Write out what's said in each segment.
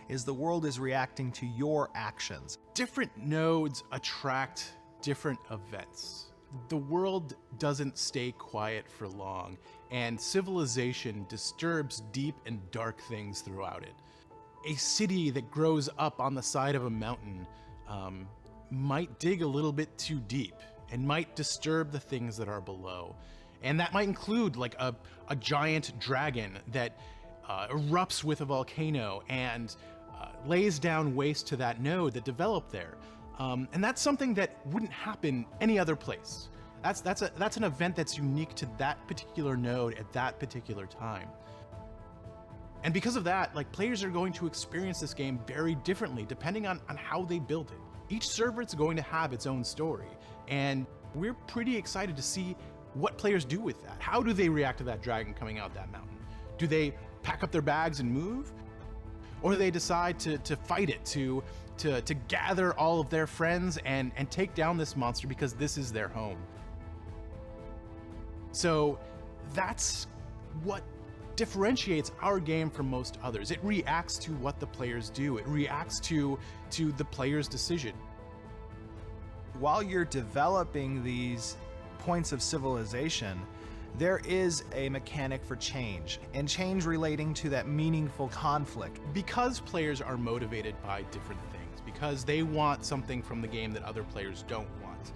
is the world is reacting to your actions. Different nodes attract different events. The world doesn't stay quiet for long, and civilization disturbs deep and dark things throughout it. A city that grows up on the side of a mountain might dig a little bit too deep and might disturb the things that are below. And that might include like a giant dragon that erupts with a volcano and lays down waste to that node that developed there. And that's something that wouldn't happen any other place. That's an event that's unique to that particular node at that particular time. And because of that, like, players are going to experience this game very differently depending on how they build it. Each server is going to have its own story, and we're pretty excited to see what players do with that. How do they react to that dragon coming out that mountain? Do they pack up their bags and move? Or do they decide to fight it, to gather all of their friends and take down this monster because this is their home? So that's what differentiates our game from most others. It reacts to what the players do. It reacts to the player's decision. While you're developing these points of civilization, there is a mechanic for change, and change relating to that meaningful conflict. Because players are motivated by different things, because they want something from the game that other players don't want,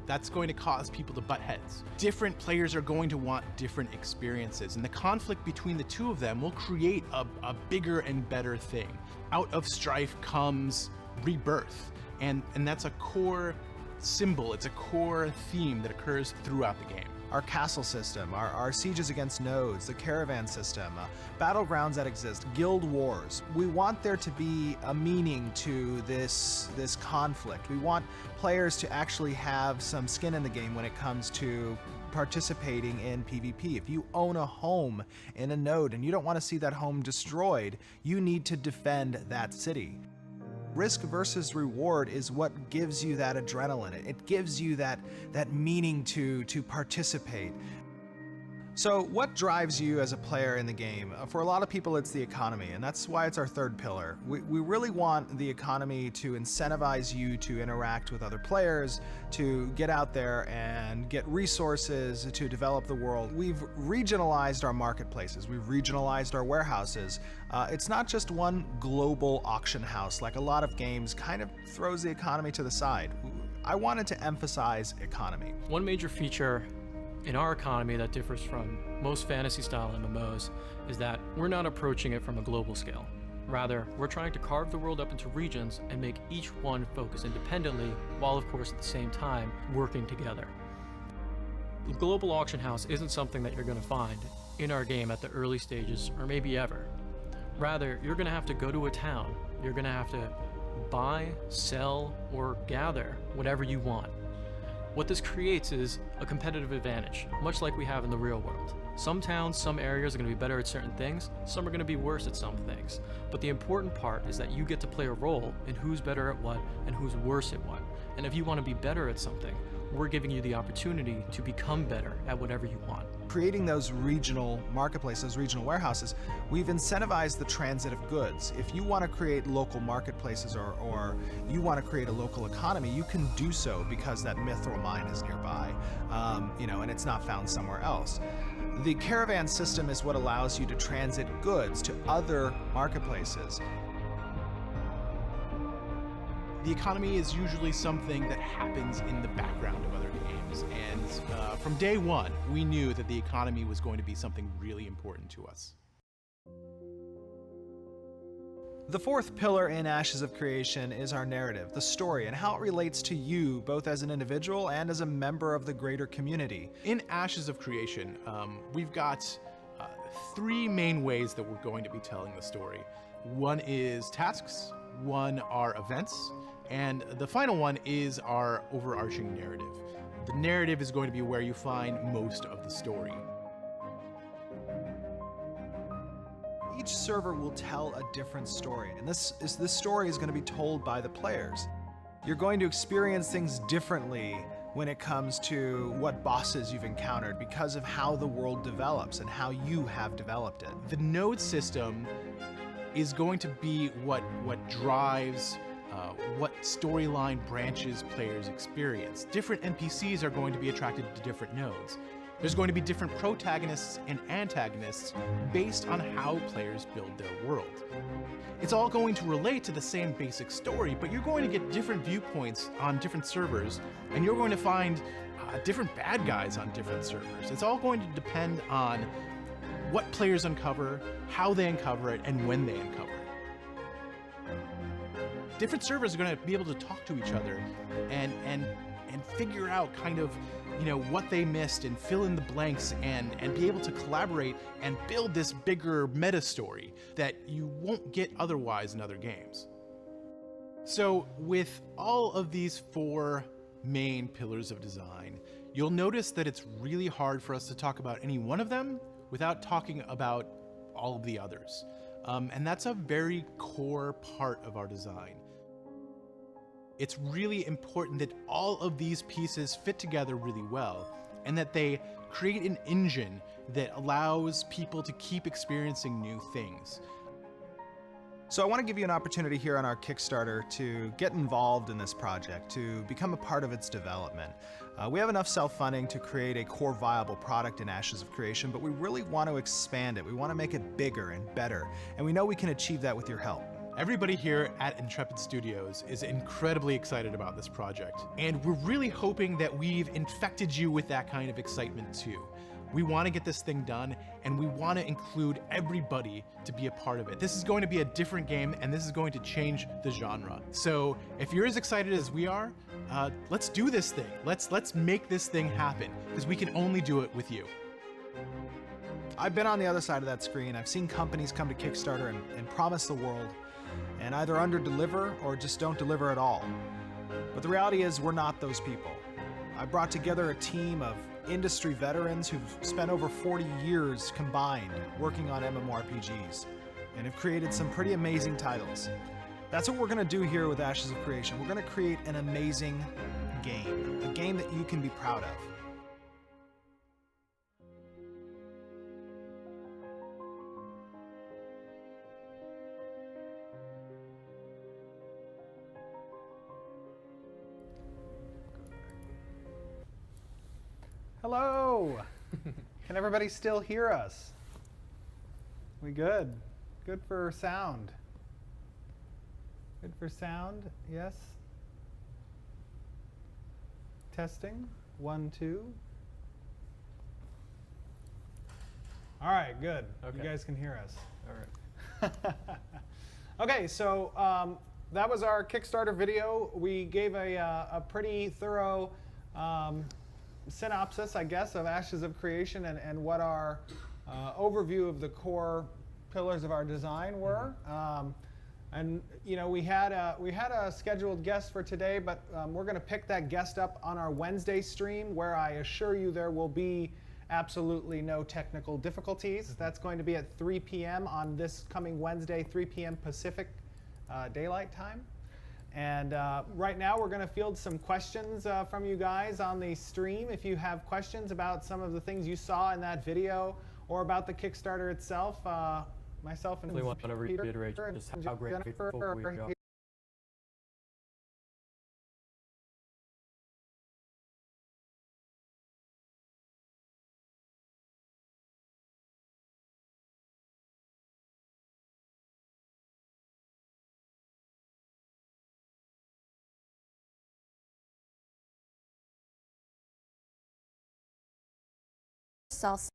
that's going to cause people to butt heads. Different players are going to want different experiences, and the conflict between the two of them will create a bigger and better thing. Out of strife comes rebirth, and that's a core symbol, it's a core theme that occurs throughout the game. Our castle system, our sieges against nodes, the caravan system, battlegrounds that exist, guild wars. We want there to be a meaning to this conflict. We want players to actually have some skin in the game when it comes to participating in PvP. If you own a home in a node and you don't want to see that home destroyed, you need to defend that city. Risk versus reward is what gives you that adrenaline. It gives you that meaning to participate. So what drives you as a player in the game? For a lot of people, it's the economy, and that's why it's our third pillar. We really want the economy to incentivize you to interact with other players, to get out there and get resources to develop the world. We've regionalized our marketplaces. We've regionalized our warehouses. It's not just one global auction house like a lot of games kind of throws the economy to the side. I wanted to emphasize economy. One major feature in our economy that differs from most fantasy-style MMOs is that we're not approaching it from a global scale. Rather, we're trying to carve the world up into regions and make each one focus independently, while of course at the same time working together. The global auction house isn't something that you're going to find in our game at the early stages, or maybe ever. Rather, you're going to have to go to a town, you're going to have to buy, sell, or gather whatever you want. What this creates is a competitive advantage, much like we have in the real world. Some towns, some areas are going to be better at certain things, some are going to be worse at some things. But the important part is that you get to play a role in who's better at what and who's worse at what. And if you want to be better at something, we're giving you the opportunity to become better at whatever you want. Creating those regional marketplaces, regional warehouses, we've incentivized the transit of goods. If you want to create local marketplaces or you want to create a local economy, you can do so because that mithril mine is nearby, and it's not found somewhere else. The caravan system is what allows you to transit goods to other marketplaces. The economy is usually something that happens in the background of other games, and from day one, we knew that the economy was going to be something really important to us. The fourth pillar in Ashes of Creation is our narrative, the story, and how it relates to you, both as an individual and as a member of the greater community. In Ashes of Creation, we've got three main ways that we're going to be telling the story. One is tasks, one are events, and the final one is our overarching narrative. The narrative is going to be where you find most of the story. Each server will tell a different story, and this story is going to be told by the players. You're going to experience things differently when it comes to what bosses you've encountered because of how the world develops and how you have developed it. The node system is going to be what drives what storyline branches players experience. Different NPCs are going to be attracted to different nodes. There's going to be different protagonists and antagonists based on how players build their world. It's all going to relate to the same basic story, but you're going to get different viewpoints on different servers, and you're going to find different bad guys on different servers. It's all going to depend on what players uncover, how they uncover it, and when they uncover it. Different servers are going to be able to talk to each other and figure out kind of, you know, what they missed and fill in the blanks and be able to collaborate and build this bigger meta story that you won't get otherwise in other games. So with all of these 4 main pillars of design, you'll notice that it's really hard for us to talk about any one of them without talking about all of the others. And that's a very core part of our design. It's really important that all of these pieces fit together really well and that they create an engine that allows people to keep experiencing new things. So I want to give you an opportunity here on our Kickstarter to get involved in this project, to become a part of its development. We have enough self-funding to create a core viable product in Ashes of Creation, but we really want to expand it. We want to make it bigger and better, and we know we can achieve that with your help. Everybody here at Intrepid Studios is incredibly excited about this project, and we're really hoping that we've infected you with that kind of excitement too. We want to get this thing done, and we want to include everybody to be a part of it. This is going to be a different game, and this is going to change the genre. So if you're as excited as we are, let's do this thing. Let's make this thing happen, because we can only do it with you. I've been on the other side of that screen. I've seen companies come to Kickstarter and promise the world, and either under-deliver or just don't deliver at all. But the reality is we're not those people. I brought together a team of industry veterans who've spent over 40 years combined working on MMORPGs and have created some pretty amazing titles. That's what we're going to do here with Ashes of Creation. We're going to create an amazing game, a game that you can be proud of. Hello! Can everybody still hear us? We good? Good for sound? Good for sound? Yes? Testing? 1, 2. All right, good. Okay. You guys can hear us. All right. Okay, so that was our Kickstarter video. We gave a pretty thorough synopsis, I guess, of Ashes of Creation and what our overview of the core pillars of our design were. And you know, we had a scheduled guest for today, but we're going to pick that guest up on our Wednesday stream, where I assure you there will be absolutely no technical difficulties. That's going to be at 3 p.m. on this coming Wednesday, 3 p.m. Pacific Daylight Time. And right now we're going to field some questions from you guys on the stream. If you have questions about some of the things you saw in that video or about the Kickstarter itself, myself and We want to reiterate just how grateful we are. Salsa.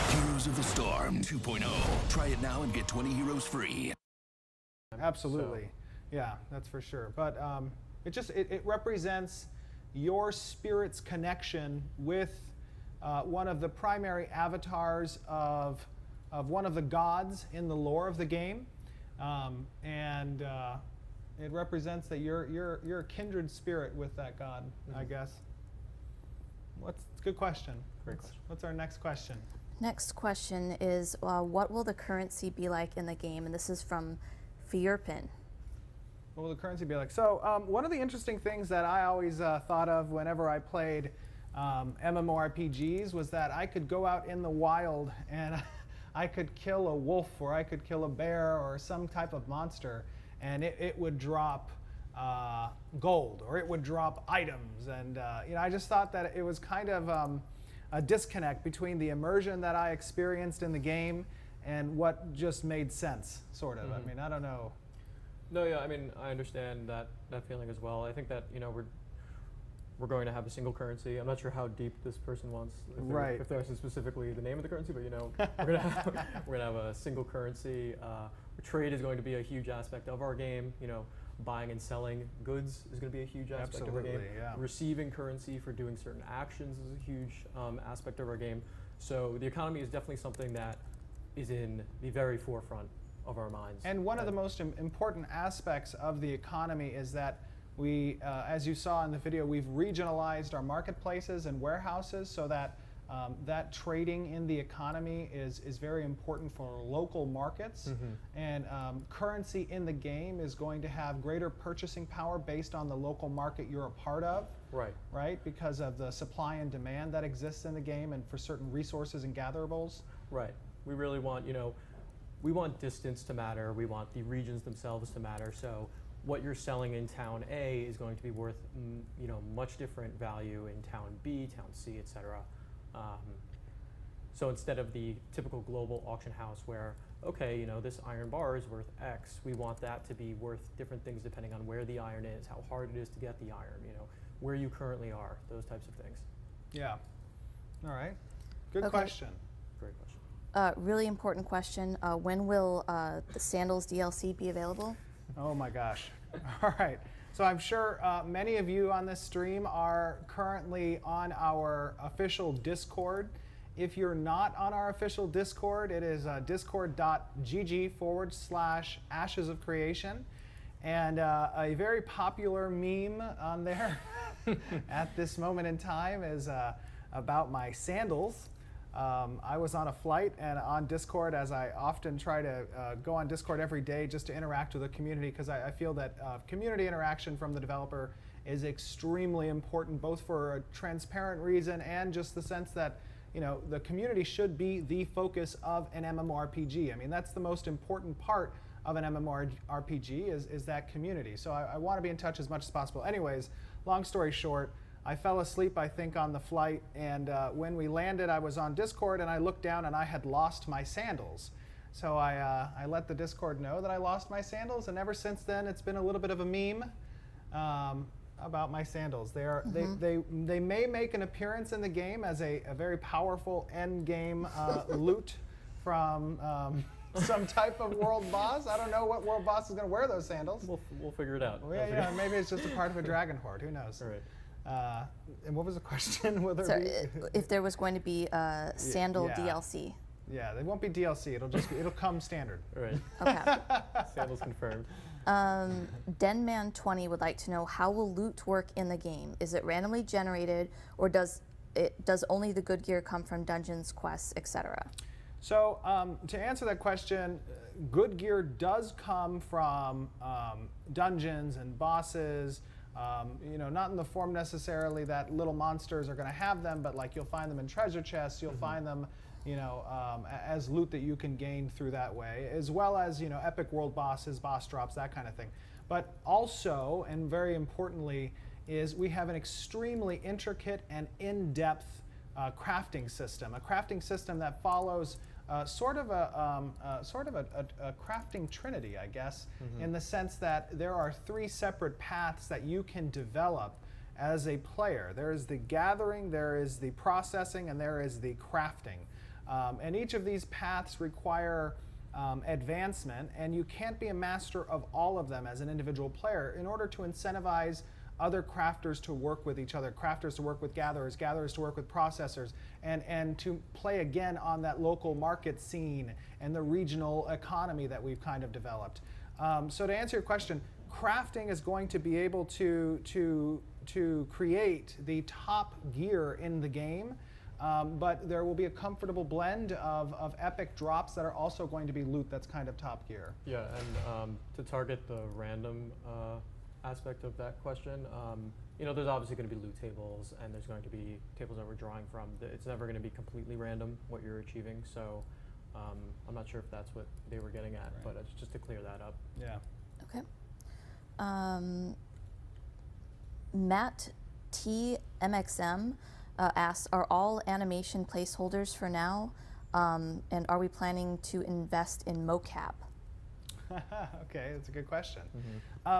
Heroes of the Storm 2.0. Try it now and get 20 heroes free. Absolutely. Yeah, that's for sure. But it represents your spirit's connection with one of the primary avatars of of one of the gods in the lore of the game, and it represents that you're a kindred spirit with that god, I guess. Good question. Great question. What's our next question? Next question is, what will the currency be like in the game? And this is from Fierpin. What will the currency be like? So one of the interesting things that I always thought of whenever I played MMORPGs was that I could go out in the wild and I could kill a wolf, or I could kill a bear or some type of monster, and it would drop gold, or it would drop items. And I just thought that it was kind of a disconnect between the immersion that I experienced in the game and what just made sense, sort of. I mean, I don't know. No, yeah, I mean, I understand that feeling as well. I think that, we're going to have a single currency. I'm not sure how deep this person wants, if they're asking specifically the name of the currency, but we're gonna have a single currency. Trade is going to be a huge aspect of our game. Buying and selling goods is going to be a huge aspect of our game. Yeah. Receiving currency for doing certain actions is a huge aspect of our game. So the economy is definitely something that is in the very forefront of our minds. And one of the most important aspects of the economy is that we, as you saw in the video, we've regionalized our marketplaces and warehouses so that that trading in the economy is very important for local markets. And currency in the game is going to have greater purchasing power based on the local market you're a part of. Right? Because of the supply and demand that exists in the game and for certain resources and gatherables. Right. We really want, we want distance to matter. We want the regions themselves to matter. So what you're selling in town A is going to be worth, much different value in town B, town C, etc. So instead of the typical global auction house where, okay, this iron bar is worth X, we want that to be worth different things depending on where the iron is, how hard it is to get the iron, where you currently are, those types of things. Yeah. All right. Good Okay. question. Great question. Really important question. When will the Sandals DLC be available? Oh my gosh. All right. So I'm sure many of you on this stream are currently on our official Discord. If you're not on our official Discord, it is discord.gg/Ashes of Creation. And a very popular meme on there at this moment in time is about my sandals. I was on a flight and on Discord, as I often try to go on Discord every day just to interact with the community, because I feel that community interaction from the developer is extremely important, both for a transparent reason and just the sense that the community should be the focus of an MMORPG. I mean, that's the most important part of an MMORPG is that community. So I want to be in touch as much as possible. Anyways, long story short, I fell asleep, I think, on the flight, and when we landed, I was on Discord, and I looked down, and I had lost my sandals. So I let the Discord know that I lost my sandals, and ever since then, it's been a little bit of a meme about my sandals. They may make an appearance in the game as a very powerful end game loot from some type of world boss. I don't know what world boss is going to wear those sandals. We'll figure it out. Well, yeah, maybe it's just a part of a dragon horde. Who knows? All right. And what was the question? Will there So be? if there was going to be a Sandal Yeah. DLC. Yeah, they won't be DLC. It'll come standard. All right. Okay. Sandals confirmed. Denman20 would like to know, how will loot work in the game? Is it randomly generated, or does only the good gear come from dungeons, quests, etc.? So to answer that question, good gear does come from dungeons and bosses. Not in the form necessarily that little monsters are going to have them, but like you'll find them in treasure chests. You'll find them, as loot that you can gain through that way, as well as epic world bosses, boss drops, that kind of thing. But also, and very importantly, is we have an extremely intricate and in-depth crafting system. A crafting system that follows sort of a crafting trinity, I guess, in the sense that there are 3 separate paths that you can develop as a player. There is the gathering, there is the processing, and there is the crafting. And each of these paths require advancement, and you can't be a master of all of them as an individual player. In order to incentivize other crafters to work with each other, crafters to work with gatherers, gatherers to work with processors, and to play again on that local market scene and the regional economy that we've kind of developed. So to answer your question, crafting is going to be able to create the top gear in the game, but there will be a comfortable blend of epic drops that are also going to be loot that's kind of top gear. Yeah, and to target the random aspect of that question, you know, there's obviously going to be loot tables, and there's going to be tables that we're drawing from. It's never going to be completely random what you're achieving, so I'm not sure if that's what they were getting at, but it's just to clear that up. Yeah. Okay. Matt TMXM asks, are all animation placeholders for now? And are we planning to invest in mocap? Okay, that's a good question.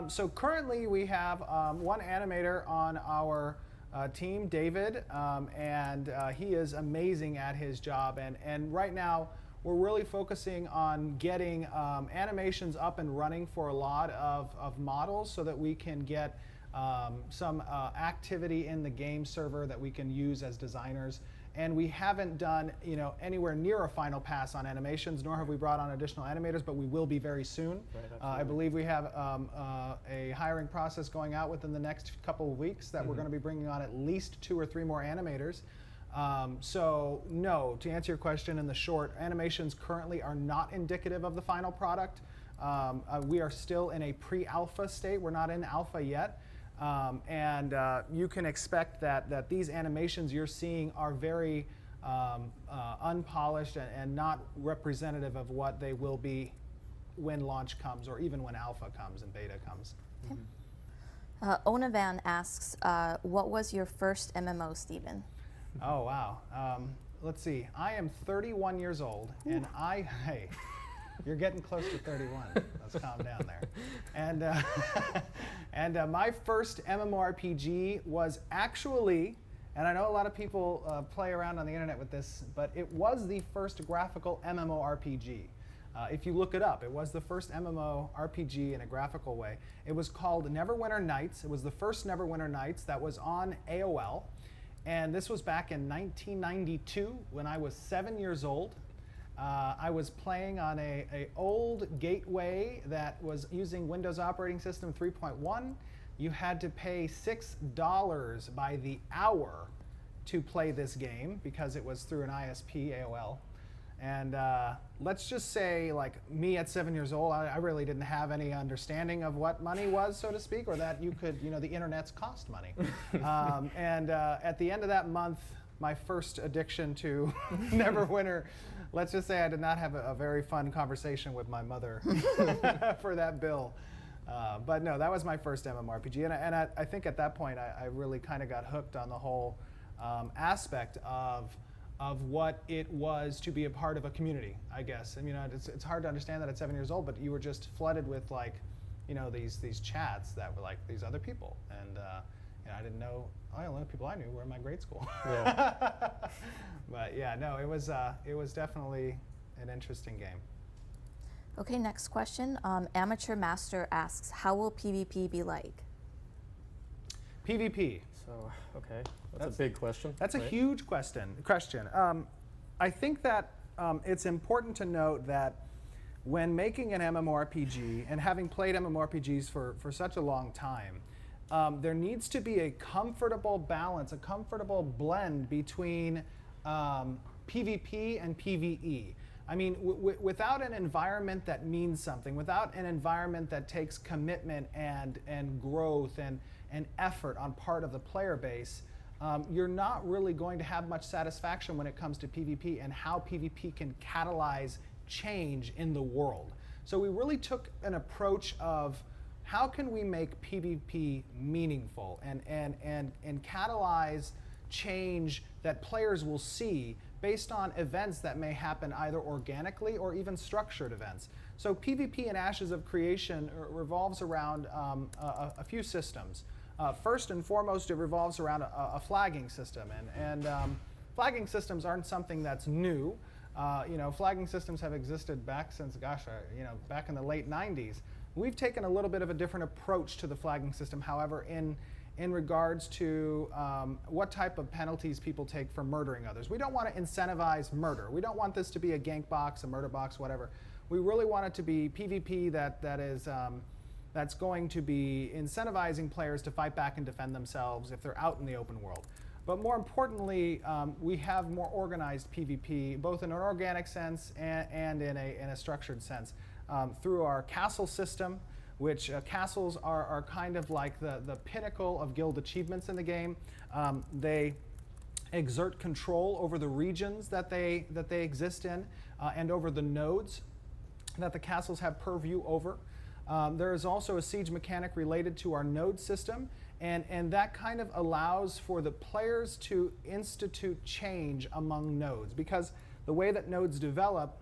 So currently we have one animator on our team, David, and he is amazing at his job. And right now we're really focusing on getting animations up and running for a lot of models so that we can get some activity in the game server that we can use as designers. And we haven't done, you know, anywhere near a final pass on animations, nor have we brought on additional animators, but we will be very soon. Right, I believe we have a hiring process going out within the next couple of weeks that we're going to be bringing on at least 2 or 3 more animators. So no, to answer your question in the short, animations currently are not indicative of the final product. We are still in a pre-alpha state. We're not in alpha yet. And you can expect that these animations you're seeing are very unpolished and not representative of what they will be when launch comes, or even when alpha comes and beta comes. Okay. Onavan asks, what was your first MMO, Stephen? Oh, wow. Let's see. I am 31 years old, and hey, you're getting close to 31. Let's calm down there. And my first MMORPG was actually, and I know a lot of people play around on the internet with this, but it was the first graphical MMORPG. If you look it up, it was the first MMORPG in a graphical way. It was called Neverwinter Nights. It was the first Neverwinter Nights that was on AOL. And this was back in 1992 when I was 7 years old. I was playing on a old gateway that was using Windows operating system 3.1. You had to pay $6 by the hour to play this game because it was through an ISP, AOL. And let's just say, like me at 7 years old, I really didn't have any understanding of what money was, so to speak, or that you could, you know, the internet's cost money. And at the end of that month, my first addiction to Neverwinter, let's just say I did not have a very fun conversation with my mother for that bill. But no, that was my first MMORPG. And I think at that point, I really kind of got hooked on the whole aspect of what it was to be a part of a community, I guess. And you know, it's hard to understand that at 7 years old, but you were just flooded with, like, you know, these chats that were like these other people. And you know, I didn't know, the only people I knew were in my grade school. Yeah. But yeah, no, it was definitely an interesting game. Okay, next question. Amateur Master asks, how will PvP be like? PvP. So, okay, that's a big question. That's a huge question. I think that it's important to note that when making an MMORPG, and having played MMORPGs for such a long time, there needs to be a comfortable balance, a comfortable blend between PvP and PvE. I mean, without an environment that means something, without an environment that takes commitment and growth and effort on part of the player base, you're not really going to have much satisfaction when it comes to PvP and how PvP can catalyze change in the world. So we really took an approach of how can we make PvP meaningful and catalyze change that players will see based on events that may happen either organically or even structured events. So PvP in Ashes of Creation revolves around a few systems. First and foremost, it revolves around a flagging system, and flagging systems aren't something that's new. You know, flagging systems have existed back since, you know, back in the late 90s. We've taken a little bit of a different approach to the flagging system. However, in in regards to what type of penalties people take for murdering others. We don't want to incentivize murder. We don't want this to be a gank box, a murder box, whatever. We really want it to be PvP that's going to be incentivizing players to fight back and defend themselves if they're out in the open world. But more importantly, we have more organized PvP, both in an organic sense and in a structured sense, through our castle system, which castles are kind of like the pinnacle of guild achievements in the game. They exert control over the regions that they exist in and over the nodes that the castles have purview over. There is also a siege mechanic related to our node system, and that kind of allows for the players to institute change among nodes, because the way that nodes develop,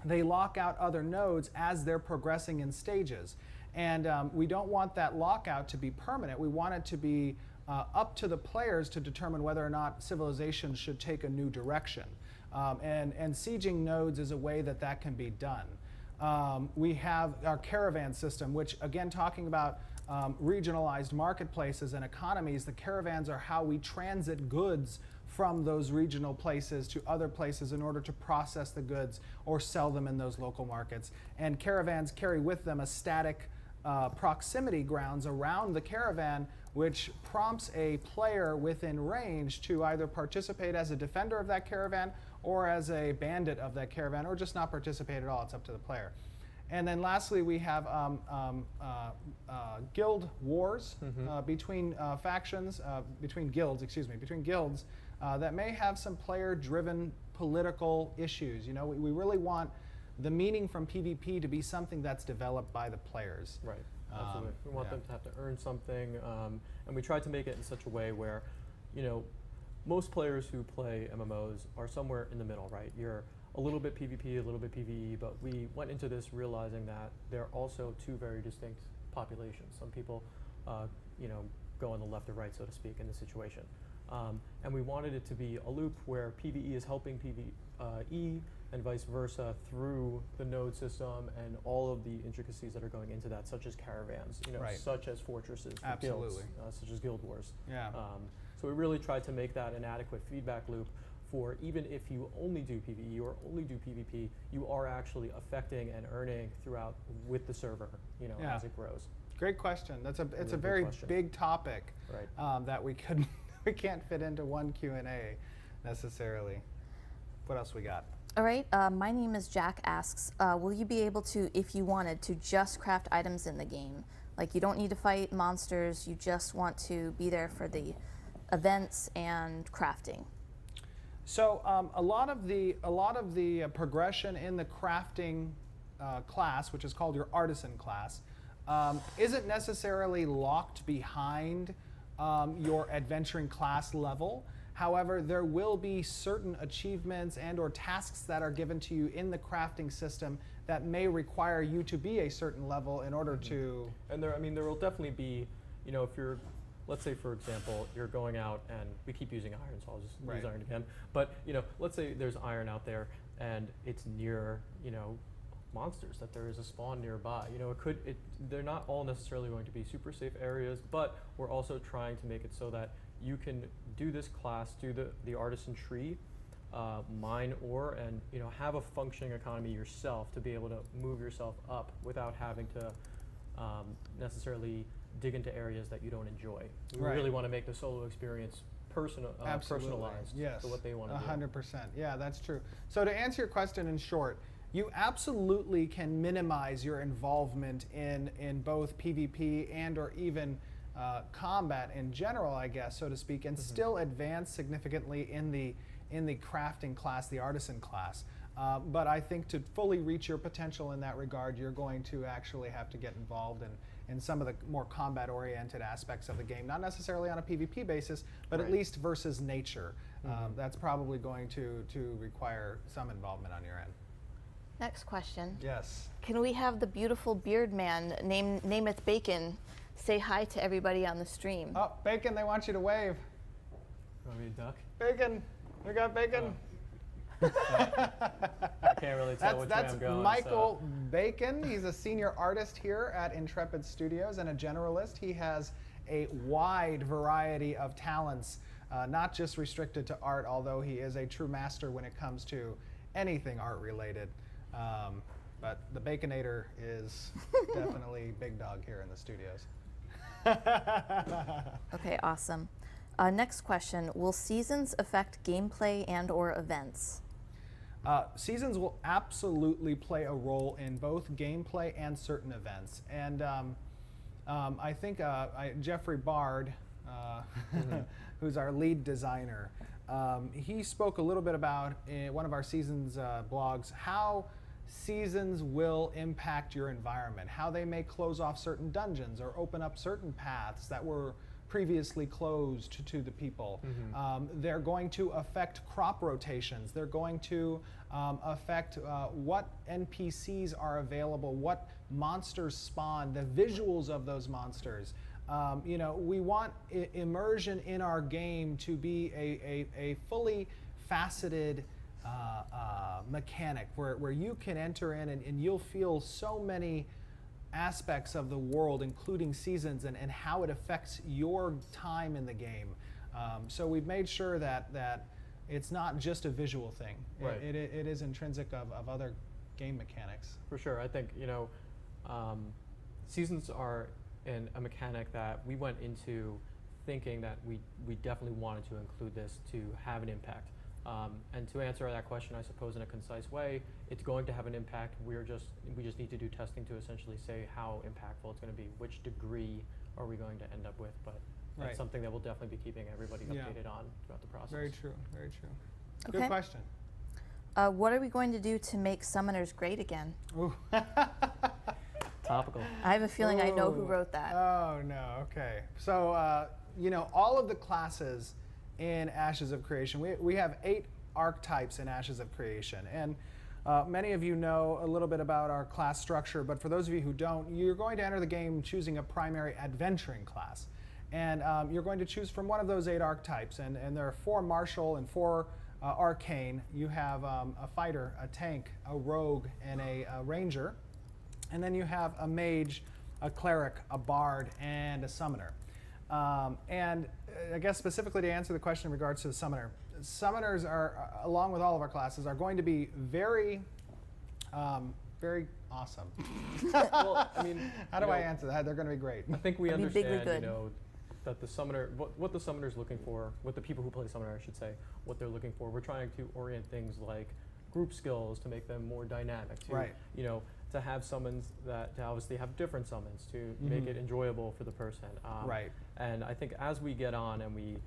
they lock out other nodes as they're progressing in stages. And we don't want that lockout to be permanent. We want it to be up to the players to determine whether or not civilization should take a new direction. And sieging nodes is a way that that can be done. We have our caravan system, which, again, talking about regionalized marketplaces and economies, the caravans are how we transit goods from those regional places to other places in order to process the goods or sell them in those local markets. And caravans carry with them a static proximity grounds around the caravan, which prompts a player within range to either participate as a defender of that caravan or as a bandit of that caravan, or just not participate at all. It's up to the player. And then lastly, we have guild wars between factions, between guilds that may have some player-driven political issues. You know, we really want the meaning from PvP to be something that's developed by the players. Right, absolutely. We want them to have to earn something, and we try to make it in such a way where, you know, most players who play MMOs are somewhere in the middle, right? You're a little bit PvP, a little bit PvE, but we went into this realizing that they're also two very distinct populations. Some people, you know, go on the left or right, so to speak, in the situation. And we wanted it to be a loop where PvE is helping PvE and vice versa through the node system and all of the intricacies that are going into that, such as caravans, you know, such as fortresses, for guilds, such as guild wars. Yeah. So we really tried to make that an adequate feedback loop for even if you only do PvE or only do PvP, you are actually affecting and earning throughout with the server, you know, as it grows. Great question. It's a very big topic that we can't fit into one Q&A necessarily. What else we got? All right, my name is Jack asks, will you be able to, if you wanted, to just craft items in the game? Like, you don't need to fight monsters, you just want to be there for the events and crafting. So a lot of the progression in the crafting class, which is called your artisan class, isn't necessarily locked behind your adventuring class level. However, there will be certain achievements and or tasks that are given to you in the crafting system that may require you to be a certain level in order to... And there will definitely be, you know, if you're, let's say, for example, you're going out, and we keep using iron, so I'll just use iron again. But, you know, let's say there's iron out there, and it's near, you know, monsters, that there is a spawn nearby. You know, they're not all necessarily going to be super safe areas, but we're also trying to make it so that you can do this class, do the artisan tree, mine ore, and, you know, have a functioning economy yourself to be able to move yourself up without having to necessarily dig into areas that you don't enjoy. We really want to make the solo experience personalized to what they want to do. 100%. Yeah, that's true. So to answer your question in short, you absolutely can minimize your involvement in both PvP and or even combat in general, I guess, so to speak, and still advance significantly in the crafting class, the artisan class. But I think to fully reach your potential in that regard, you're going to actually have to get involved in some of the more combat-oriented aspects of the game, not necessarily on a PvP basis, but at least versus nature. That's probably going to require some involvement on your end. Next question. Yes. Can we have the beautiful beard man, nameth Bacon, say hi to everybody on the stream? Oh, Bacon, they want you to wave. Want me to duck? Bacon, we got Bacon. I can't really tell which way I'm going. That's Michael Bacon. He's a senior artist here at Intrepid Studios and a generalist. He has a wide variety of talents, not just restricted to art, although he is a true master when it comes to anything art related. But the Baconator is definitely big dog here in the studios. Okay, awesome. Next question, will seasons affect gameplay and or events? Seasons will absolutely play a role in both gameplay and certain events. And I think Jeffrey Bard, who's our lead designer, he spoke a little bit about in one of our seasons blogs how seasons will impact your environment, how they may close off certain dungeons or open up certain paths that were previously closed to the people. They're going to affect crop rotations. They're going to affect what NPCs are available, what monsters spawn, the visuals of those monsters. You know, we want immersion in our game to be a fully faceted mechanic where you can enter in and you'll feel so many aspects of the world, including seasons and how it affects your time in the game. So we've made sure that it's not just a visual thing. Right. It is intrinsic of other game mechanics. For sure. I think, you know, seasons are a mechanic that we went into thinking that we definitely wanted to include this to have an impact. And to answer that question, I suppose in a concise way, it's going to have an impact. We just need to do testing to essentially say how impactful it's going to be, which degree are we going to end up with. But that's Right. something that we'll definitely be keeping everybody Yeah. updated on throughout the process. Very true, very true. Okay. Good question. What are we going to do to make summoners great again? Ooh. Topical. I have a feeling I know who Ooh. wrote that. Oh no, okay. So, you know, all of the classes in Ashes of Creation, we have 8 archetypes in Ashes of Creation. And many of you know a little bit about our class structure, but for those of you who don't, you're going to enter the game choosing a primary adventuring class. And you're going to choose from one of those 8 archetypes. And there are 4 martial and 4 arcane. You have a fighter, a tank, a rogue, and a ranger. And then you have a mage, a cleric, a bard, and a summoner. And I guess specifically to answer the question in regards to the summoner, summoners are, along with all of our classes, are going to be very, very awesome. Well, I mean, How do I answer that? They're going to be great. I think we That'd be bigly understand, good. you know, that the summoner, what the summoner's looking for, what the people who play summoner, I should say, what they're looking for. We're trying to orient things like group skills to make them more dynamic, to, Right. you know, to have summons that, to obviously have different summons, to make it enjoyable for the person. Right. And I think as we get on and we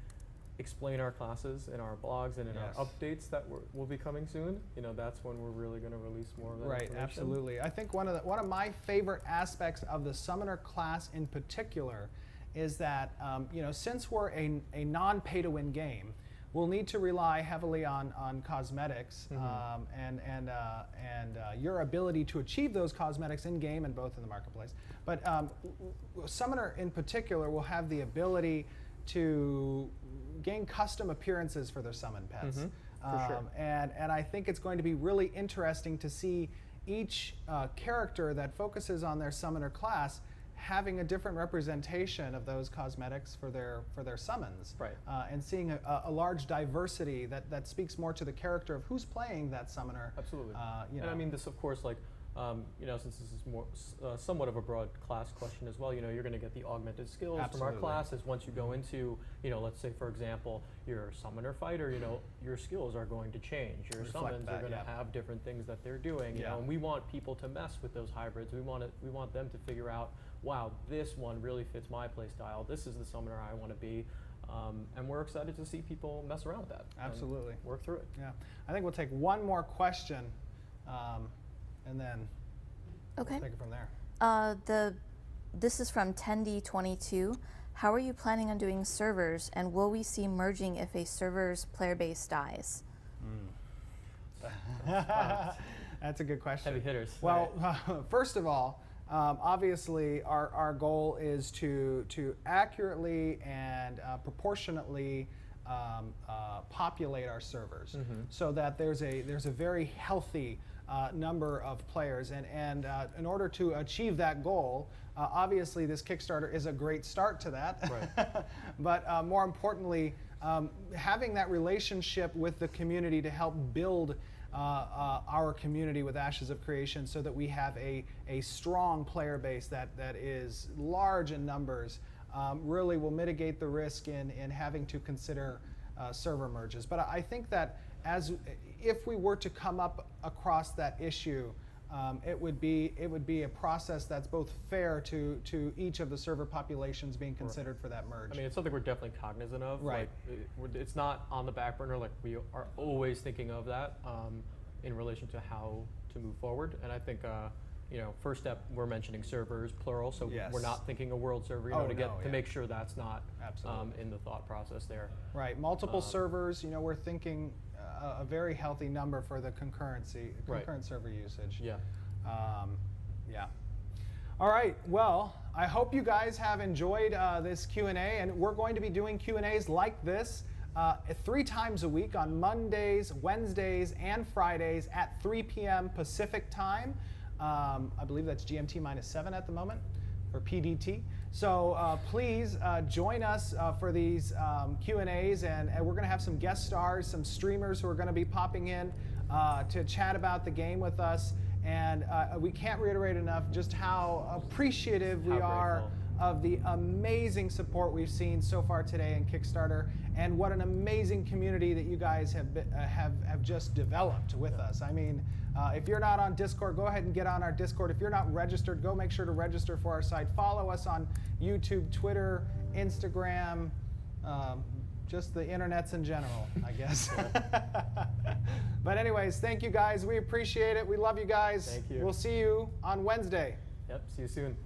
explain our classes in our blogs and in Yes. our updates that will be coming soon, you know, that's when we're really going to release more of that Right, information. absolutely. I think one of my favorite aspects of the summoner class in particular is that you know, since we're a non-pay-to-win game, we'll need to rely heavily on cosmetics and your ability to achieve those cosmetics in game and both in the marketplace. But summoner in particular will have the ability to gain custom appearances for their summon pets. For sure. And I think it's going to be really interesting to see each character that focuses on their summoner class having a different representation of those cosmetics for their summons. Right. And seeing a large diversity that speaks more to the character of who's playing that summoner. Absolutely. You And know. I mean, this, of course, like, you know, since this is more somewhat of a broad class question as well, you know, you're going to get the augmented skills from our Absolutely. classes. Once you go into, you know, let's say, for example, you're a summoner fighter, you know, your skills are going to change. Your Reflect summons that, are going to yeah. have different things that they're doing, you Yeah. know, and we want people to mess with those hybrids. We want them to figure out, wow, this one really fits my play style. This is the summoner I want to be. And we're excited to see people mess around with that. and Absolutely. work through it. Yeah. I think we'll take one more question, and then Okay. we'll take it from there. This is from 10D22. How are you planning on doing servers, and will we see merging if a server's player base dies? That's a good question. Heavy hitters. Well, first of all, obviously our goal is to accurately and proportionately populate our servers so that there's a very healthy number of players. And in order to achieve that goal, obviously this Kickstarter is a great start to that. Right. But more importantly, having that relationship with the community to help build our community with Ashes of Creation, so that we have a strong player base that is large in numbers, really will mitigate the risk in having to consider server merges. But I think that if we were to come up across that issue, it would be a process that's both fair to each of the server populations being considered for that merge. I mean, it's something we're definitely cognizant of. Right. Like, it's not on the back burner. Like, we are always thinking of that in relation to how to move forward. And I think, first step, we're mentioning servers, plural. So Yes. we're not thinking a world server. To make sure that's not in the thought process there. Right. Multiple servers. We're thinking a very healthy number for the concurrent server usage. Yeah. Yeah. All right. Well, I hope you guys have enjoyed this Q&A, and we're going to be doing Q&As like this 3 times a week on Mondays, Wednesdays, and Fridays at 3 p.m. Pacific time. I believe that's GMT -7 at the moment, or PDT. So please join us for these Q&As, and we're going to have some guest stars, some streamers who are going to be popping in to chat about the game with us. And we can't reiterate enough just how appreciative we are of the amazing support we've seen so far today in Kickstarter, and what an amazing community that you guys have just developed with us. I mean, if you're not on Discord, go ahead and get on our Discord. If you're not registered, go make sure to register for our site. Follow us on YouTube, Twitter, Instagram, just the internets in general, I guess. But anyways, thank you guys. We appreciate it. We love you guys. Thank you. We'll see you on Wednesday. Yep. See you soon.